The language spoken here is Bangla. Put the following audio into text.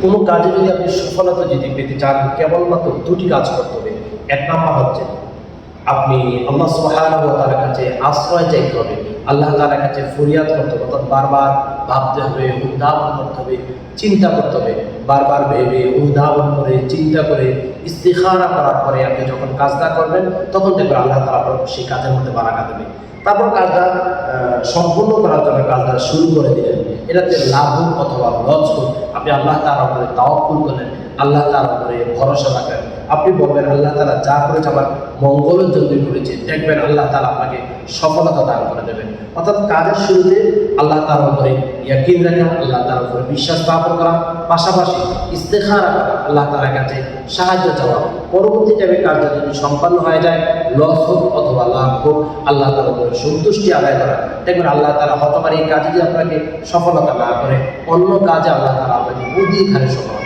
কোনো কাজে যদি আপনি সফলতা যদি পেতে চান, কেবলমাত্র দুটি কাজ করতে হবে। এক নাম্বার হচ্ছে আপনি আল্লাহ সুবহানাহু ওয়া তাআলার কাছে আশ্রয় চাইতে হবে, আল্লাহ তাআলার কাছে ফরিয়াদ করতে হবে, অর্থাৎ বারবার ভাবতে হবে, অনুধাবন করতে হবে, চিন্তা করতে হবে। বারবার ভেবে অনুধাবন করে চিন্তা করে ইস্তিখারা করার পরে আপনি যখন কাজটা করবেন, তখন দেখবেন আল্লাহ তাআলা আপনার সেই কাজের মধ্যে বারাকা দেবে। তারপর কাজটা সম্পূর্ণ করার জন্য কাজটা শুরু করে দিলেন, এটাতে লাভ হোক অথবা লস হোক, আপনি আল্লাহ তাআলার উপরে তাওয়াক্কুল করলেন, আল্লাহ তাআলার উপরে ভরসা রাখলেন। আপনি বলবেন আল্লাহ তাআলা যা করেছে আমার মঙ্গলের জন্যই করেছে, দেখবেন আল্লাহ তাআলা আপনাকে সফলতা দান করে দেবেন। অর্থাৎ কাজের শুরুতে আল্লাহ তাআলার উপরে ইয়াকিন রাখা, আল্লাহ তাআলার উপরে বিশ্বাস স্থাপন করা, পাশাপাশি ইস্তেখারা করা, আল্লাহ তাআলার কাছে সাহায্য চাওয়া। পরবর্তী টাইমে কাজটা যদি সম্পন্ন হয়ে যায়, লস হোক অথবা লাভ হোক, আল্লাহ তাআলার উপরে সন্তুষ্টি আদায় করা, দেখবেন আল্লাহ তাআলা হতে পারে এই কাজে যদি আপনাকে সফলতা না করে, অন্য কাজে আল্লাহ তাআলা আপনাকে অধিক হারে সফলতা